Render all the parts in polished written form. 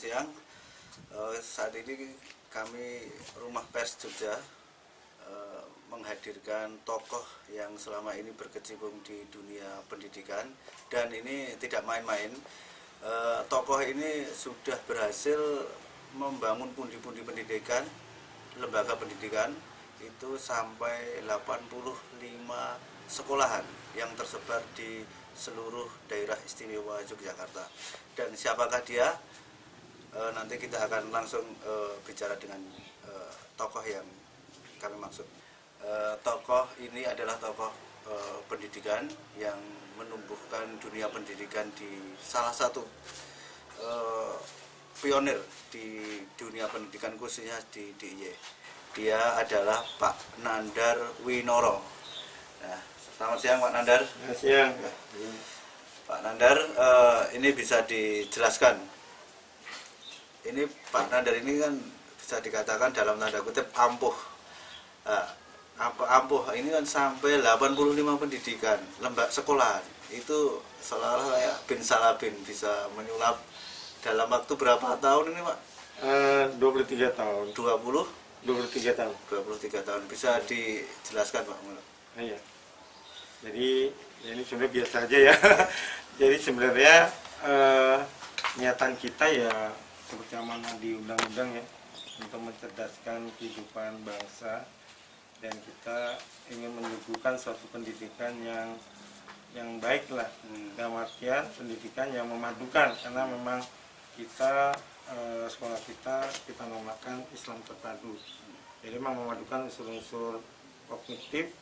siang. Saat ini kami Rumah Pers Jogja menghadirkan tokoh yang selama ini berkecimpung di dunia pendidikan, dan ini tidak main-main. Tokoh ini sudah berhasil membangun pundi-pundi pendidikan, lembaga pendidikan itu sampai 85 sekolahan yang tersebar di seluruh daerah istimewa Yogyakarta. Dan siapakah dia? Nanti kita akan langsung bicara dengan tokoh yang kami maksud. Tokoh ini adalah tokoh pendidikan yang menumbuhkan dunia pendidikan di salah satu pionir di dunia pendidikan, khususnya di DIY. Dia adalah Pak Nandar Winoro. Nah, selamat siang Pak Nandar. Selamat siang. Pak Nandar, ini bisa dijelaskan. Ini Pak Nandar ini kan bisa dikatakan dalam tanda kutip ampuh. Ampuh ini kan sampai 85 pendidikan, lembaga sekolahan. Itu seolah-olah kayak bin Salabin bisa menyulap dalam waktu berapa tahun ini Pak? 23 tahun. 23 tahun. 23 tahun. Bisa dijelaskan Pak? Iya. Jadi ini sebenarnya biasa aja ya. Jadi sebenarnya niatan kita ya seperti amanah di undang-undang ya, untuk mencerdaskan kehidupan bangsa, dan kita ingin menyuguhkan suatu pendidikan yang baik lah, dalam artian pendidikan yang memadukan, karena memang kita sekolah kita namakan Islam terpadu. Jadi memang memadukan unsur-unsur kognitif,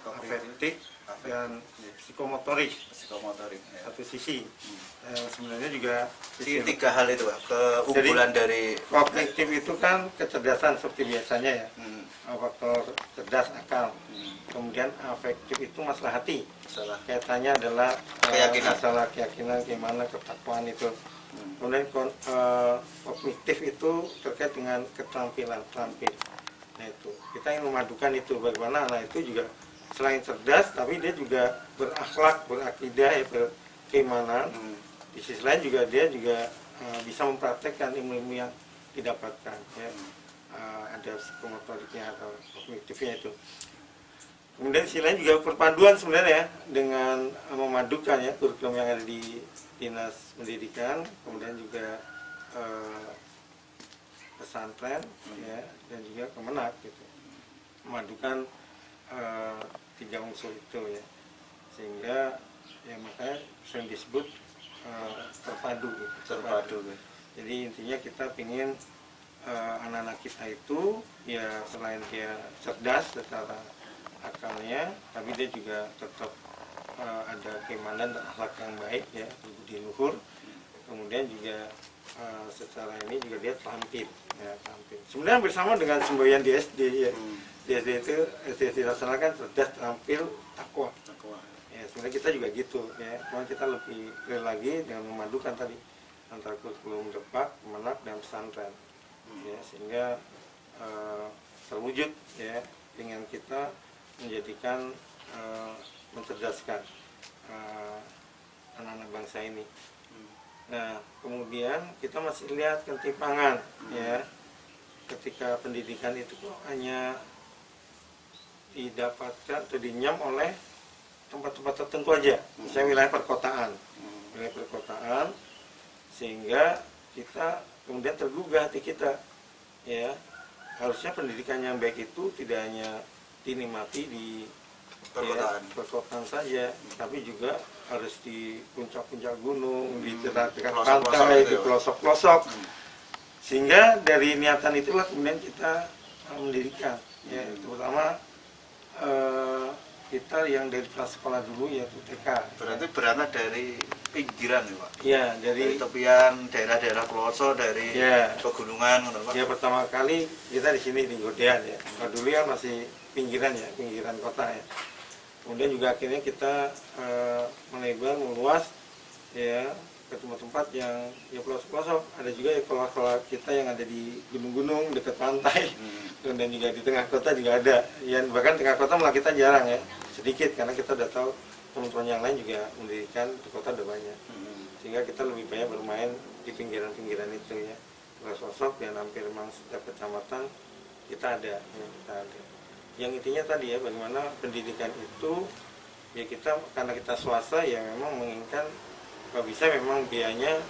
afektif, dan psikomotorik Ya. satu sisi. Sebenarnya juga Tiga hal itu Pak, keunggulan dari kognitif itu kan kecerdasan seperti biasanya ya, faktor cerdas, akal. Kemudian afektif itu masalah hati. Kaitannya adalah masalah keyakinan, gimana ketakwaan itu. Kemudian kognitif itu terkait dengan keterampilan. Nah itu kita ingin memadukan itu, bagaimana anak itu juga selain cerdas tapi dia juga berakhlak, berakidah, berimanan. Di sisi lain juga dia juga bisa mempraktekkan ilmu-ilmu yang didapatkan ya. Ada psikomotoriknya atau kognitifnya itu. Kemudian di sisi lain juga perpaduan sebenarnya dengan memadukan ya kurikulum yang ada di Dinas Pendidikan, kemudian juga pesantren ya, dan juga Kemenak gitu. Memadukan tiga unsur itu ya, sehingga ya makanya sering disebut terpadu gitu. Terpadu. Jadi intinya kita ingin anak-anak kita itu ya selain dia cerdas secara akalnya, tapi dia juga tetap ada keimanan dan akhlak yang baik ya, budi luhur. Kemudian juga secara ini juga dia terampil ya, terampil. Sebenarnya bersama dengan semboyan di SD ya. Di SD itu SD dilaksanakan cerdas, terampil, takwa. Ya, sebenarnya kita juga gitu ya. Cuma kita lebih real lagi dengan memadukan tadi antara kurikulum Depak, Kemenak, dan pesantren. Ya, sehingga terwujud ya dengan kita menjadikan mencerdaskan anak-anak bangsa ini. Nah, kemudian kita masih lihat ketimpangan ya, ketika pendidikan itu kok hanya didapatkan atau dinyam oleh tempat-tempat tertentu aja, misalnya wilayah perkotaan, sehingga kita kemudian tergugah hati kita ya, harusnya pendidikan yang baik itu tidak hanya dinikmati di perkotaan saja, tapi juga harus di puncak-puncak gunung, di dekat pantai, di pelosok-pelosok. Sehingga dari niatan itulah kemudian kita mendirikan ya, terutama kita yang dari prasekolah dulu yaitu TK. Berarti berangkat dari pinggiran ya Pak? Iya, dari tepian daerah-daerah pelosok, dari pegunungan Pak? Ya, pertama kali kita di sini di Godean ya. Dulu ya masih pinggiran ya, pinggiran kota ya. Kemudian juga akhirnya kita melebar, meluas ya ke tempat-tempat yang ya pelosok-pelosok. Ada juga ya sekolah kita yang ada di gunung-gunung dekat pantai. Dan juga di tengah kota juga ada. Ya, bahkan tengah kota malah kita jarang ya, sedikit, karena kita udah tahu teman-teman yang lain juga mendirikan di kota udah banyak. Sehingga kita lebih banyak bermain di pinggiran-pinggiran itu ya, sosok dan hampir memang setiap kecamatan kita ada ya, kita ada. Yang intinya tadi ya, bagaimana pendidikan itu ya, kita karena kita swasta ya memang menginginkan kalau bisa memang biayanya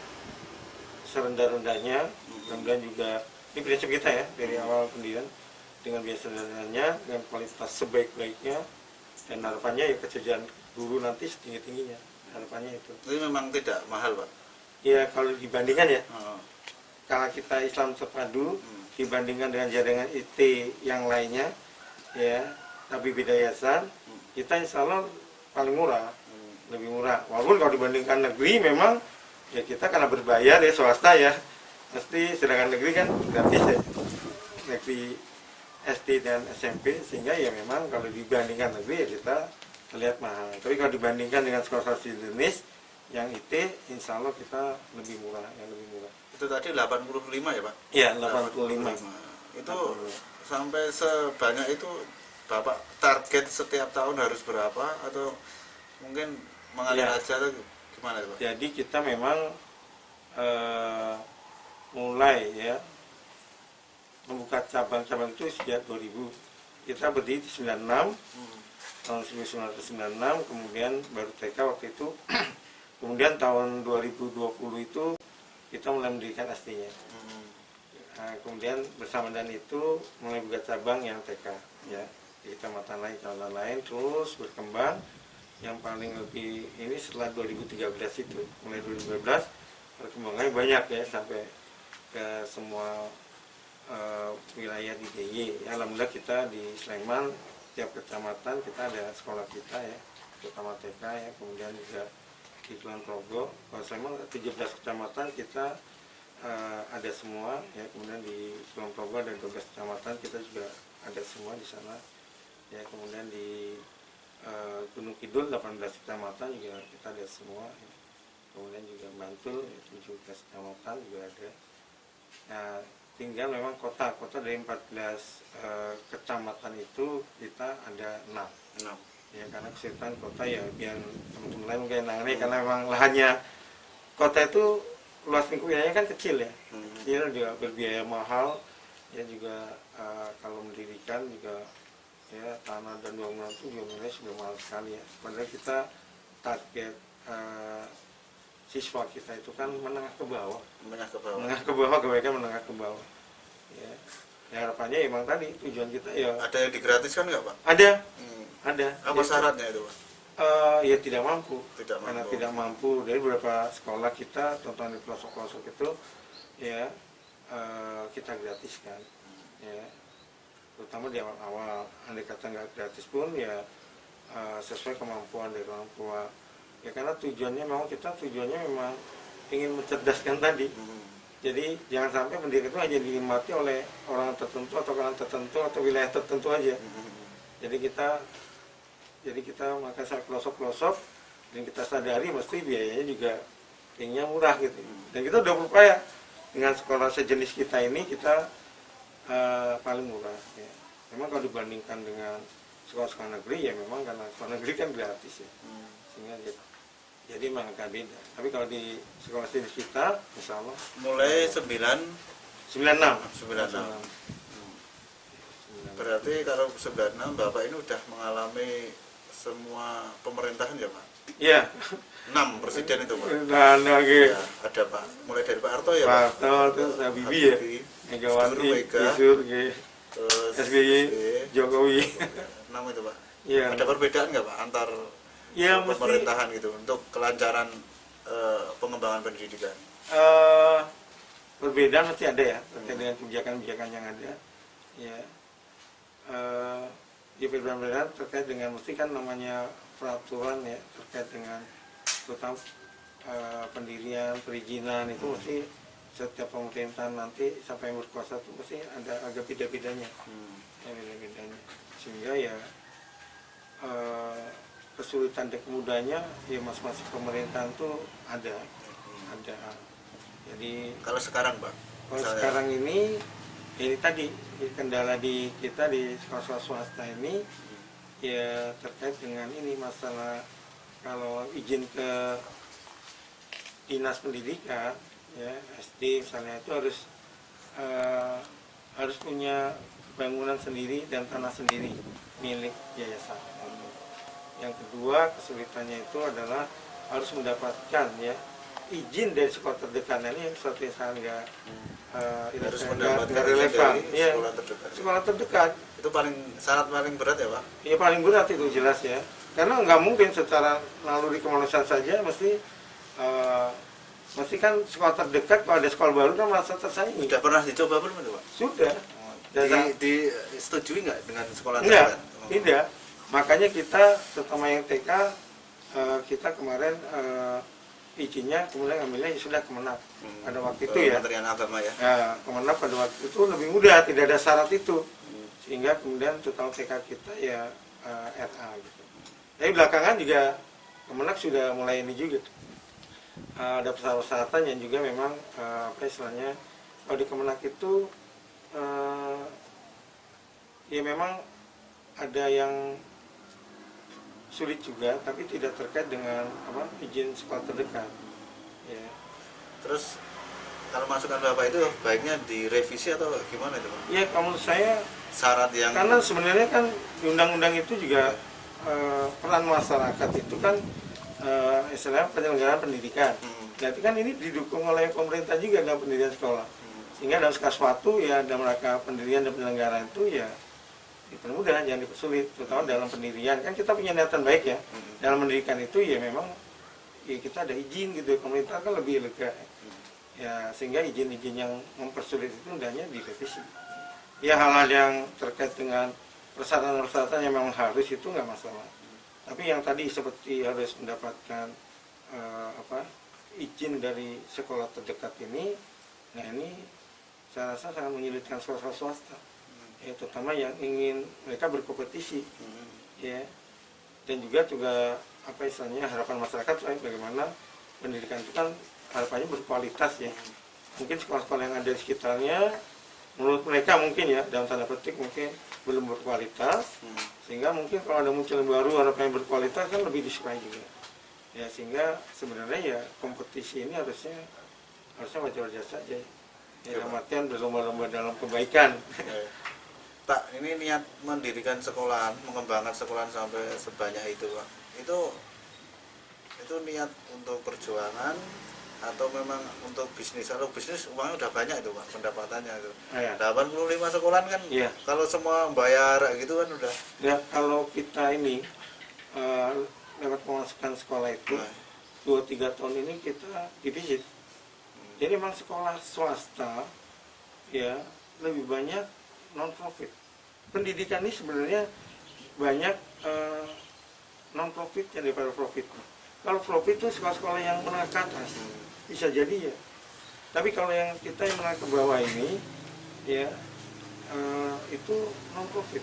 serendah-rendahnya, kemudian juga ini prinsip kita ya dari awal pendidikan, dengan biaya serendah-rendahnya, dengan kualitas sebaik-baiknya, dan harapannya ya kesejahteraan guru nanti setinggi-tingginya, harapannya itu. Jadi memang tidak mahal, Pak? Ya kalau dibandingkan ya, kalau kita Islam terpadu dibandingkan dengan jaringan IT yang lainnya ya, tapi beda yayasan, kita insya Allah paling murah, lebih murah. Walaupun kalau dibandingkan negeri memang ya kita karena berbayar ya, swasta ya, mesti, sedangkan negeri kan gratis ya, negeri SD dan SMP, sehingga ya memang kalau dibandingkan negeri ya kita terlihat mahal. Tapi kalau dibandingkan dengan sekolah sejenis yang IT, insya Allah kita lebih murah, yang lebih murah. Itu tadi 85 ya, Pak? Iya, 85. Itu sampai sebanyak itu Bapak target setiap tahun harus berapa, atau mungkin mengalir aja atau gimana, Pak? Jadi kita memang mulai ya membuka cabang-cabang itu sejak 2000. Kita berdiri di 96, tahun 1996, kemudian baru TK waktu itu. Kemudian tahun 2020 itu kita mulai mendirikan SD-nya. Nah, kemudian bersama dengan itu mulai buka cabang yang TK ya, di kecamatan lain, terus berkembang. Yang paling lebih ini setelah 2013 itu, mulai 2012 perkembangannya banyak ya, sampai ke semua wilayah di DIY. Alhamdulillah kita di Sleman, tiap kecamatan kita ada sekolah kita ya, terutama TK ya, kemudian juga di Kulon Progo. Kalau Sleman 17 kecamatan kita ada semua ya, kemudian di Kulon Progo ada 12 kecamatan kita juga ada semua di sana ya, kemudian di Gunung Kidul 18 kecamatan juga kita ada semua ya. Kemudian juga Bantul 17 kecamatan juga ada. Nah, tinggal memang kota dari 14 kecamatan itu kita ada 6 ya, karena kesulitan kota ya, biar teman-teman lain mungkin nangani, karena memang lahannya, kota itu luas lingkupnya kan kecil ya, kecil juga berbiaya mahal ya, juga kalau mendirikan juga ya, tanah dan bangunan itu juga sudah mahal sekali ya. Padahal kita target siswa kita itu kan menengah ke bawah, kebaikan menengah ke bawah ya. Ya, harapannya emang tadi tujuan kita ya. Ada yang digratiskan nggak, Pak? Ada. Apa syaratnya itu, Pak? Ya tidak mampu. Karena tidak mampu. Dari beberapa sekolah kita, tonton di pelosok-pelosok itu ya, kita gratiskan ya, terutama di awal-awal. Andai kata nggak gratis pun ya sesuai kemampuan dari orang tua ya, karena tujuannya memang ingin mencerdaskan tadi. Jadi jangan sampai pendidikan itu hanya dinikmati oleh orang tertentu atau kalangan tertentu atau wilayah tertentu aja. Jadi kita makan sampai pelosok-pelosok, dan kita sadari mesti biayanya juga tingginya murah gitu. Dan kita udah berupaya dengan sekolah sejenis kita ini, kita paling murah ya. Memang kalau dibandingkan dengan sekolah-sekolah negeri ya, memang karena sekolah negeri kan gratis ya, sehingga jadi memang agak beda. Tapi kalau di sekolah sejenis kita, insya Allah mulai 96. Berarti kalau 96 Bapak ini udah mengalami semua pemerintahan ya, Pak? Iya. 6 presiden itu, Pak? Nah, ya, ada Pak, mulai dari Pak Harto ya, Pak? Pak Harto, terus Habibie ya, Megawati, Isur, terus SBY, Jokowi. 6 itu, Pak? Iya. Ada perbedaan nggak, Pak, antar ya, pemerintahan gitu untuk kelancaran pengembangan pendidikan? Perbedaan mesti ada ya, terkait dengan kebijakan-kebijakan yang ada ya. Di perbedaan terkait dengan, mesti kan namanya peraturan ya, terkait dengan terutama pendirian, perizinan itu mesti setiap pemerintahan nanti sampai yang berkuasa itu mesti ada agak beda-bedanya ya, beda-bedanya, sehingga ya kesulitan dan kemudahnya ya masing-masing pemerintahan tuh ada. Jadi kalau sekarang, Pak, sekarang ini tadi kendala di kita di sekolah swasta ini ya, terkait dengan ini masalah kalau izin ke dinas pendidikan ya SD misalnya itu harus punya bangunan sendiri dan tanah sendiri milik yayasan. Yang kedua kesulitannya itu adalah harus mendapatkan ya izin dari sekolah terdekat. Ini sesuatu yang sangat harus mendapatkan relevan dari ya, sekolah terdekat. Sekolah terdekat Itu syarat paling berat ya Pak? Ya paling berat itu jelas ya, karena nggak mungkin secara naluri kemanusiaan saja mesti kan sekolah terdekat. Kalau ada sekolah baru kan merasa tersaingi. Sudah pernah dicoba belum itu Pak? Sudah. Disetujui nggak dengan sekolah Enggak, terdekat? tidak. Makanya kita terutama yang TK kita kemarin izinnya kemudian ambilnya sudah Kemenak pada waktu itu ya. Kementerian Agama ya. Ya, Kemenak pada waktu itu lebih mudah, tidak ada syarat itu. Sehingga kemudian total TK kita ya RA gitu. Tapi belakangan juga Kemenak sudah mulai ini juga. Ada persyaratan yang juga memang apa istilahnya, kalau di Kemenak itu ya memang ada yang sulit juga, tapi tidak terkait dengan izin sekolah terdekat. Ya. Terus kalau masukan Bapak itu baiknya direvisi atau gimana itu Pak? Ya kalau menurut saya Syarat yang karena sebenarnya kan di undang-undang itu juga peran masyarakat itu kan istilahnya penyelenggaraan pendidikan. Berarti kan ini didukung oleh pemerintah juga dalam pendidikan sekolah. Sehingga dalam segala sesuatu ya dalam rangka pendirian dan penyelenggaraan itu ya dipermudah, jangan dipersulit, terutama dalam pendirian. Kan kita punya niatan baik ya. Dalam pendidikan itu ya memang ya kita ada izin gitu, pemerintah kan lebih lega. Ya sehingga izin-izin yang mempersulit itu hendaknya direvisi. Ya hal-hal yang terkait dengan persyaratan-persyaratan yang memang harus itu nggak masalah. Tapi yang tadi seperti harus mendapatkan izin dari sekolah terdekat ini, nah ini saya rasa sangat menyulitkan sekolah swasta. Ya, terutama yang ingin mereka berkompetisi, ya, dan juga apa istilahnya harapan masyarakat bagaimana pendidikan itu kan harapannya berkualitas ya. Mungkin sekolah-sekolah yang ada di sekitarnya menurut mereka mungkin ya dalam tanda petik mungkin belum berkualitas, sehingga mungkin kalau ada muncul yang baru harapan yang berkualitas kan lebih disukai juga. Ya sehingga sebenarnya ya kompetisi ini harusnya wajar-wajar saja. Ya dalam artian berlomba-lomba dalam kebaikan. Pak, ini niat mendirikan sekolahan, mengembangkan sekolahan sampai sebanyak itu, Pak. Itu niat untuk perjuangan atau memang untuk bisnis? Kalau bisnis uangnya udah banyak itu, Pak, pendapatannya itu. Ya. 85 sekolahan kan, ya. Kalau semua bayar gitu kan udah. Ya, kalau kita ini lewat pemasukan sekolah itu 2-3 tahun ini kita defisit. Jadi memang sekolah swasta ya lebih banyak non profit. Pendidikan ini sebenarnya banyak non profit daripada profit. Kalau profit itu sekolah-sekolah yang menengah ke atas bisa jadi ya. Tapi kalau yang kita yang menengah ke bawah ini ya itu non profit.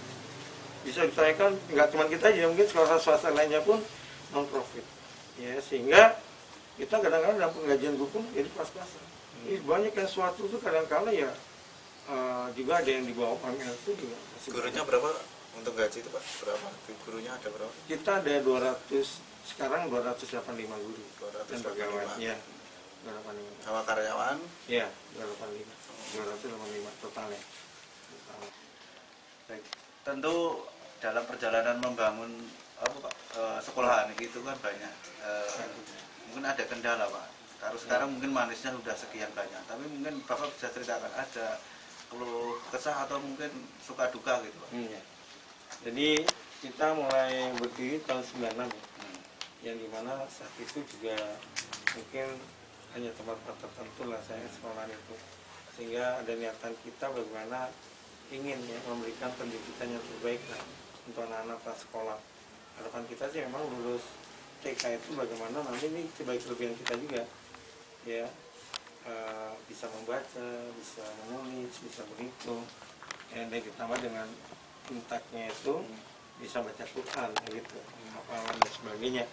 Bisa ditanyakan nggak cuma kita aja, mungkin sekolah swasta lainnya pun non profit. Ya sehingga kita kadang-kadang dalam penggajian buku jadi pas-pasan. Banyak yang suatu itu kadang-kadang ya juga ada yang di bawah UMR itu juga. Gurunya berapa untuk gaji itu Pak? Berapa? Gurunya ada berapa? Kita ada 285 guru. 285. Dan pegawai. Ya, 285. Sama karyawan? Ya, 285 totalnya. Baik. Tentu dalam perjalanan membangun sekolahan itu kan banyak. Mungkin ada kendala Pak. Kalau sekarang mungkin manisnya sudah sekian banyak. Tapi mungkin Bapak bisa ceritakan ada keluh kesah atau mungkin suka duka gitu Pak. Jadi kita mulai berdiri tahun 96 ya. Yang dimana saat itu juga mungkin hanya tempat-tempat tertentu lah saya sekolahan itu. Sehingga ada niatan kita bagaimana ingin ya memberikan pendidikan yang terbaik lah untuk anak-anak sekolah. Harapan kita sih memang lulus TK itu bagaimana nanti ini sebaik kelebihan kita juga ya bisa membaca, bisa menulis, bisa berhitung, dan ditambah dengan intaknya itu bisa baca Quran gitu, hafalan dan sebagainya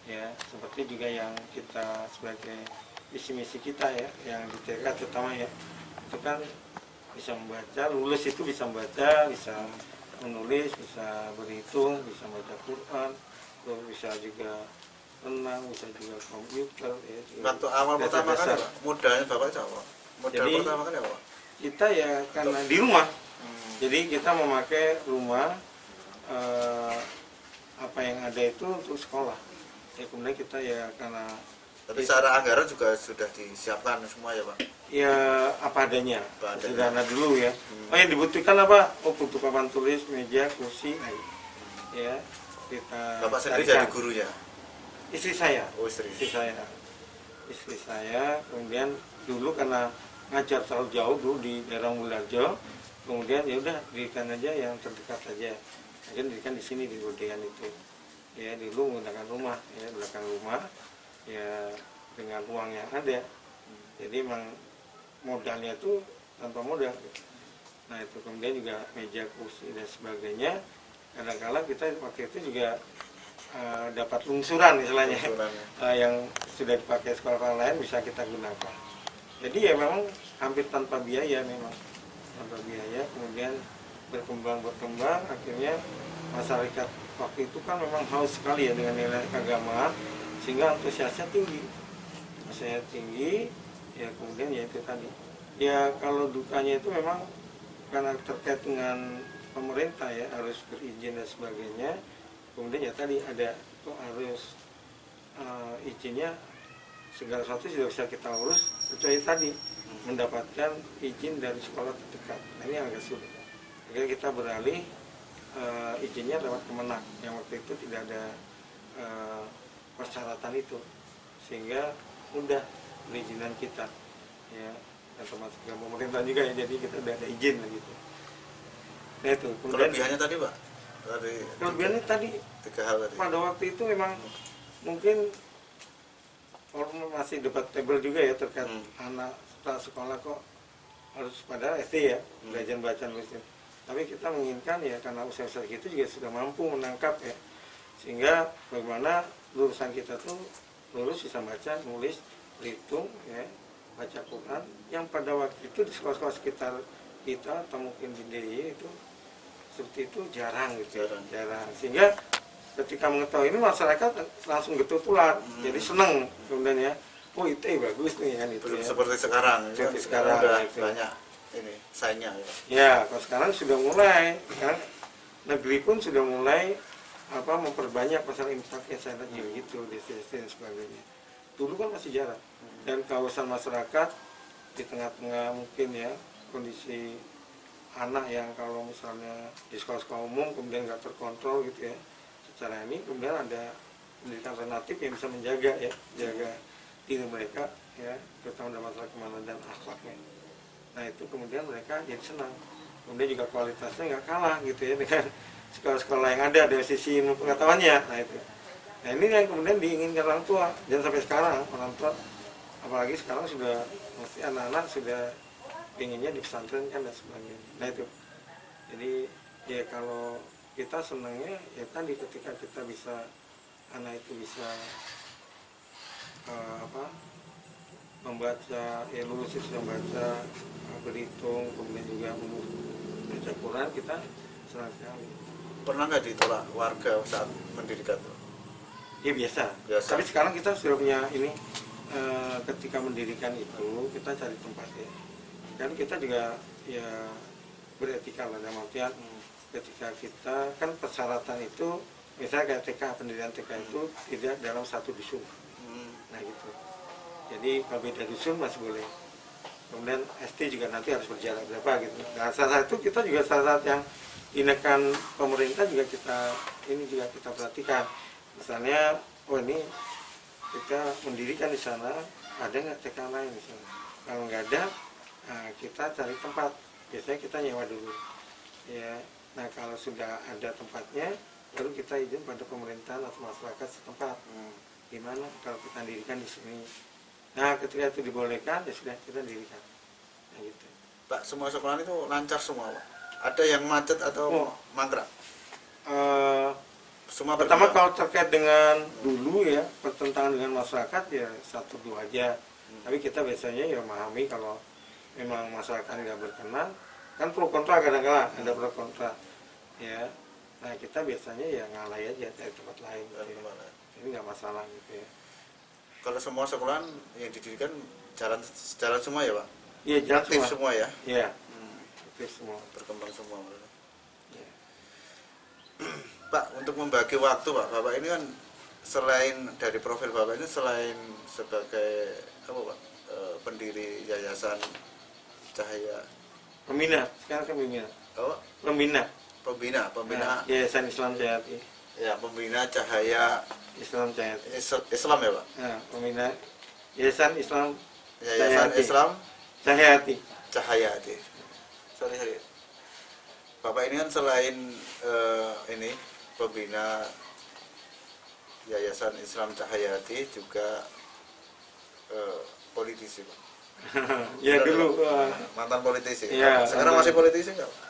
ya. Seperti juga yang kita sebagai visi-misi kita ya yang di TK terutama ya itu kan bisa membaca, lulus itu bisa membaca, bisa menulis, bisa berhitung, bisa baca Quran, terus bisa juga renang, bisa juga komputer ya. Waktu awal pertama kan dasar. Pak, modalnya Bapak itu apa? Modal Jadi, pertama kan apa? Kita ya karena di rumah. Jadi kita memakai rumah apa yang ada itu untuk sekolah. Ya kemudian kita ya karena Tapi secara anggaran juga sudah disiapkan semua ya Pak? ya apa adanya, Apa adanya. sederhana dulu ya. Oh yang dibutuhkan apa? Oh butuh papan tulis, meja, kursi, ya kita Bapak sendiri carikan. jadi gurunya? Istri saya. Oh istri. Istri saya kemudian dulu karena ngajar terlalu jauh dulu di daerah Mulyorejo, kemudian ya udah dirikan aja yang terdekat saja. Mungkin dirikan di sini di Godean itu. Ya dulu menggunakan rumah, ya belakang rumah, ya dengan ruang yang ada. Jadi memang modalnya itu tanpa modal. Nah itu kemudian juga meja, kursi dan sebagainya. Kadang-kadang kita waktu itu juga dapat lungsuran istilahnya, yang sudah dipakai sekolah lain bisa kita gunakan. Jadi ya memang hampir tanpa biaya memang, tanpa biaya. Kemudian berkembang akhirnya masyarakat waktu itu kan memang haus sekali ya dengan nilai keagamaan, sehingga antusiasnya tinggi. Ya kemudian ya itu tadi. Ya kalau dukanya itu memang karena terkait dengan pemerintah ya harus berizin dan sebagainya. Kemudian ya tadi ada kok harus izinnya segala sesuatu sudah bisa kita urus kecuali tadi mendapatkan izin dari sekolah terdekat. Nah, ini agak sulit. Akhirnya kita beralih izinnya lewat Kemenak yang waktu itu tidak ada persyaratan itu, sehingga mudah perizinan kita ya, dan termasuk pemerintah juga ya, jadi kita udah ada izin lah gitu. Nah itu kemudian Kelebihannya tadi Pak? kelebihannya tadi tiga hal tadi. pada waktu itu memang mungkin orang masih debatable juga ya terkait anak sekolah kok harus pada SD ya belajar baca nulis. Tapi kita menginginkan ya karena usaha-usaha gitu juga sudah mampu menangkap ya, sehingga bagaimana lulusan kita tuh lulus bisa baca nulis berhitung ya, baca Quran yang pada waktu itu di sekolah-sekolah sekitar kita atau mungkin di DIY itu seperti itu jarang gitu, jarang. Sehingga ketika mengetahui ini masyarakat langsung getutulan, jadi seneng kemudian ya, oh itu bagus nih kan itu. Ya. Seperti sekarang, seperti sekarang udah itu. banyak ini saingnya ya. Ya, kalau sekarang sudah mulai kan, negeri pun sudah mulai memperbanyak pasar infaknya saya lihat gitu, destinasi dan sebagainya. Dulu kan masih jarang, dan kawasan masyarakat di tengah-tengah mungkin ya kondisi anak yang kalau misalnya di sekolah-sekolah umum kemudian nggak terkontrol gitu ya secara ini, kemudian ada pendidikan alternatif yang bisa menjaga ya, jaga diri mereka ya, terutama dalam masalah kemanusiaan dan akhlaknya. Nah itu kemudian mereka jadi senang, kemudian juga kualitasnya nggak kalah gitu ya dengan sekolah-sekolah yang ada dari sisi ilmu pengetahuannya. Nah itu, nah ini yang kemudian diinginkan orang tua, dan sampai sekarang orang tua apalagi sekarang sudah mesti anak-anak sudah inginnya di pesantren kan dan sebagainya. Nah itu, jadi ya kalau kita senangnya ya tadi ketika kita bisa, anak itu bisa membaca, ya lulus itu membaca, berhitung, kemudian juga membaca Quran, kita senang sekali. Pernah nggak ditolak warga saat mendirikan? Ya biasa. Tapi sekarang kita sudah punya ini, ketika mendirikan itu kita cari tempat ya. Kan kita juga ya beretika lah dalam artian ketika kita kan persyaratan itu misalnya kayak TK, pendidikan TK itu tidak dalam satu dusun. Nah gitu. Jadi kalau beda dusun masih boleh. Kemudian SD juga nanti harus berjarak berapa gitu. Nah salah satu kita juga salah satu yang tindakan pemerintah juga kita perhatikan. Misalnya, oh ini kita mendirikan di sana, ada nggak TK lain misalnya? Kalau nggak ada, nah, kita cari tempat, biasanya kita nyewa dulu ya. Nah kalau sudah ada tempatnya baru kita izin pada pemerintahan atau masyarakat setempat gimana kalau kita dirikan di sini. Nah ketika itu dibolehkan ya sudah kita dirikan. Nah, gitu. Pak, semua sekolah itu lancar semua Pak? Ada yang macet atau mangkrak? Semua pertama kalau terkait dengan dulu ya pertentangan dengan masyarakat ya 1-2 aja. Tapi kita biasanya ya memahami kalau memang masyarakat nggak berkenan, kan pro kontra kadang-kadang ada pro kontra ya. Nah kita biasanya ya ngalai aja dari tempat lain gitu Dari ya. mana? Ini nggak masalah gitu ya. Kalau semua sekolahan yang didirikan jalan semua ya Pak? Iya jalan Aktif semua. semua ya? Iya aktif semua. Berkembang semua. Ya. Pak, untuk membagi waktu Pak, Bapak ini kan selain dari profil Bapak ini selain sebagai apa Pak, pendiri Yayasan Cahaya, Pembina, sekarang kan pembina. oh, Pembina. pembina, Nah, Yayasan Islam Jayati. ya pembina Cahaya Islam Jayati. Islam ya Pak, Nah, pembina Yayasan Islam Yayasan Cahayati. Islam Cahayati. Cahayati. Sorry. Bapak ini kan selain ini pembina Yayasan Islam Cahayati juga politisi Pak. Ya Benar, dulu mantan politisi. Ya, Sekarang mantan. masih politisi nggak Pak?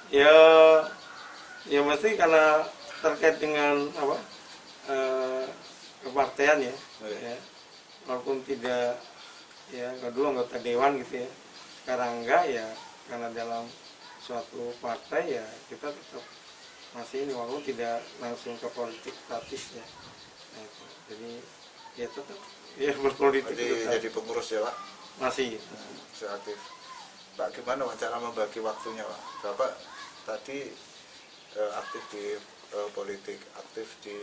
ya mesti karena terkait dengan apa kepartean ya, Oke. ya walaupun tidak ya dulu anggota dewan gitu ya, sekarang enggak ya karena dalam suatu partai ya kita tetap masih ini walaupun tidak langsung ke politik praktis ya. Nah, itu. Jadi ya tetap ya berpolitik tetap. Jadi pengurus ya Pak, Masih aktif. Pak, gimana Pak cara membagi waktunya Pak? Bapak tadi aktif di politik, aktif di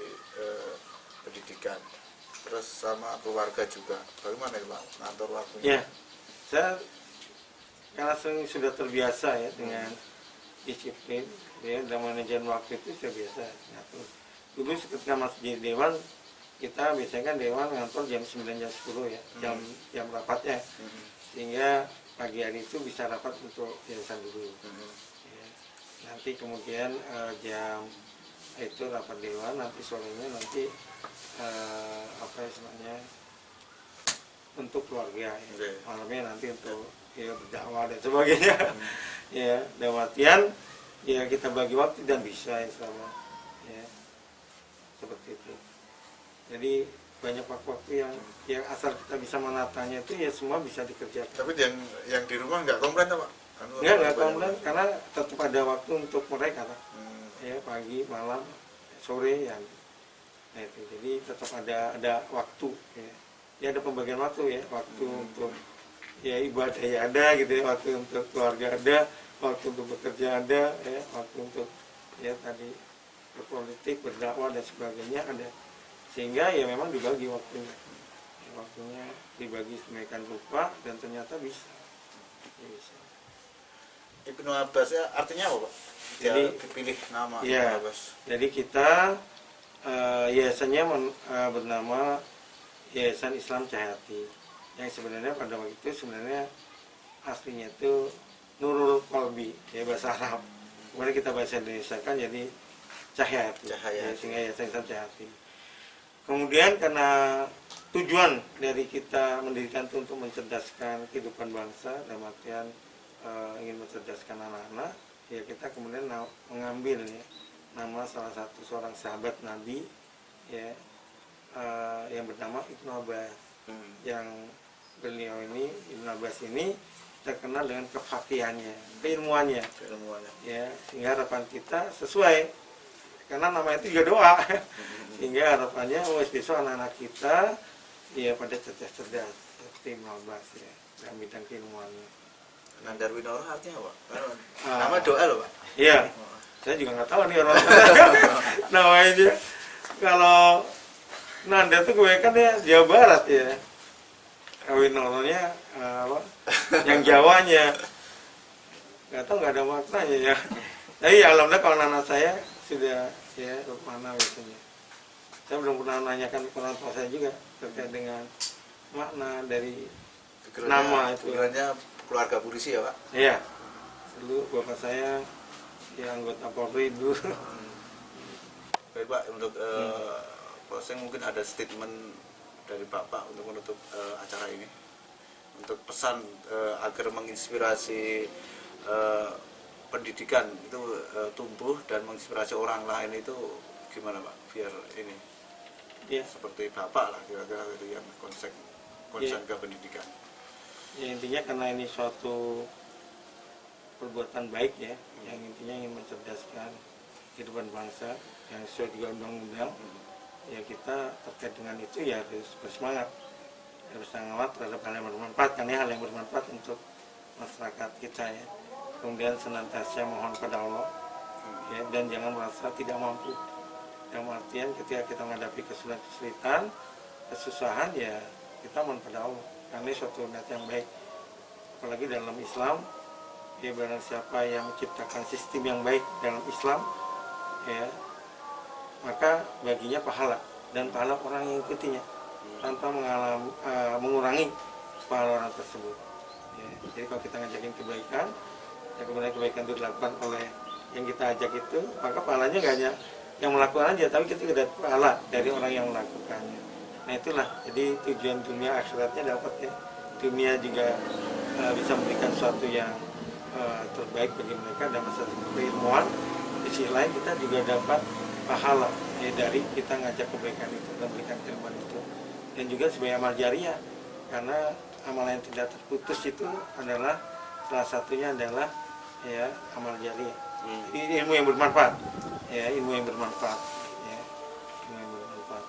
pendidikan, terus sama keluarga juga. Bagaimana ya Pak ngatur waktunya? ya saya karena sudah terbiasa ya dengan disiplin ya dan manajemen waktu itu sudah biasa ngatur. Dulu ketika masih jadi dewan kita biasanya kan dewan ngantor jam 9 jam 10 ya, jam rapatnya, sehingga pagi hari itu bisa rapat untuk yayasan dulu. Ya. Nanti kemudian jam itu rapat dewan, nanti sorenya nanti apa istilahnya untuk keluarga ya. Oke. Malamnya nanti untuk ya berdakwah dan sebagainya. Ya, dalam artian ya kita bagi waktu dan bisa insya Allah ya seperti itu. Jadi banyak waktu yang asal kita bisa menatanya itu ya semua bisa dikerjakan. Tapi yang di rumah nggak komplain Pak? Nggak komplain karena tetap ada waktu untuk mereka lah. Ya pagi, malam, sore ya. Nah, itu. Jadi tetap ada waktu ya. Ya ada pembagian waktu ya, waktu untuk ya ibadah ya ada gitu ya, waktu untuk keluarga ada, waktu untuk bekerja ada ya, waktu untuk ya tadi berpolitik, berdakwah dan sebagainya ada. Sehingga ya memang dibagi waktunya. Ya, waktunya dibagi sedemikian rupa dan ternyata bisa. Ya, bisa. Ibnu Abbas ya artinya apa Pak? Dia Jadi dipilih nama ya, Ibnu Abbas. jadi kita yayasannya bernama Yayasan Islam Cahayati, yang sebenarnya pada waktu itu sebenarnya aslinya itu Nurul Qalbi ya bahasa Arab. Kemudian kita bahasa Indonesia kan jadi Cahayati. Ya, sehingga Yayasan Islam Cahayati. Kemudian karena tujuan dari kita mendirikan itu untuk mencerdaskan kehidupan bangsa, dalam artian ingin mencerdaskan anak-anak, ya kita kemudian mengambil ya, nama salah satu seorang sahabat Nabi ya yang bernama Ibnu Abbas. Yang beliau ini Ibnu Abbas ini terkenal dengan kefakihannya, keilmuannya. Ya, sehingga harapan kita sesuai karena nama itu juga doa. Sehingga harapannya besok anak-anak kita ya pada cerdas-cerdas seperti Ibnu Abbas ya dalam bidang keilmuannya. Nandar Winoro artinya apa? Nama doa loh Pak. Iya. Saya juga nggak tahu nih orang namanya dia. Kalau Nanda itu kebanyakan ya Jawa Barat ya. Winoronya apa? Yang Jawanya. Nggak tahu, nggak ada maknanya ya. Tapi ya, alhamdulillah kalau anak saya sudah ya mana biasanya. Saya belum pernah nanyakan ke orang tua saya juga terkait dengan makna dari nama itu. Pikirannya keluarga polisi ya Pak? Iya. Dulu bapak saya ya anggota Polri dulu. Baik Pak, untuk closing mungkin ada statement dari Bapak untuk menutup acara ini, untuk pesan agar menginspirasi pendidikan itu tumbuh dan menginspirasi orang lain itu gimana Pak? Biar ini Ya, seperti Bapak lah kira-kira itu yang konsen ke pendidikan. ya intinya karena ini suatu perbuatan baik ya, yang intinya ingin mencerdaskan kehidupan bangsa yang sesuai dengan undang-undang. Ya kita terkait dengan itu ya harus bersemangat, harus sangat terhadap hal yang bermanfaat, karena hal yang bermanfaat untuk masyarakat kita ya. Kemudian senantiasa mohon pada Allah ya, dan jangan merasa tidak mampu. Yang artian ketika kita menghadapi kesulitan, kesusahan ya kita mohon pada Allah, karena ini suatu niat yang baik. Apalagi dalam Islam ya, barang siapa yang menciptakan sistem yang baik dalam Islam ya, maka baginya pahala, dan pahala orang yang ikutinya tanpa mengurangi pahala orang tersebut ya. Jadi kalau kita ngajakin kebaikan ya, kemudian kebaikan itu dilakukan oleh yang kita ajak itu, maka pahalanya nggak hanya yang melakukan aja, tapi kita juga dapat pahala dari orang yang melakukannya. Nah itulah, jadi tujuan dunia akhiratnya dapat ya. Dunia juga bisa memberikan sesuatu yang terbaik bagi mereka dan masa keilmuan. Di sisi lain kita juga dapat pahala ya, dari kita ngajak kebaikan itu dan berikan keilmuan itu, dan juga sebagai amal jariah, karena amal yang tidak terputus itu adalah salah satunya adalah ya amal jariah. Jadi ilmu yang bermanfaat ya, ilmu yang bermanfaat ya, ilmu yang bermanfaat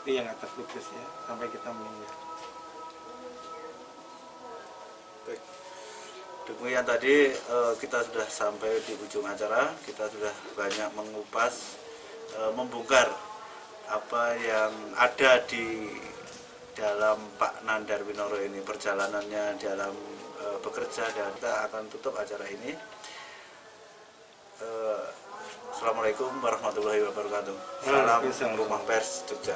itu yang nggak terputus ya sampai kita meninggal. Baik. Demikian tadi kita sudah sampai di ujung acara. Kita sudah banyak mengupas, membongkar apa yang ada di dalam Pak Nandar Winoro ini, perjalanannya dalam bekerja, dan kita akan tutup acara ini. Assalamualaikum warahmatullahi wabarakatuh. Salam Rumah Pers Jogja.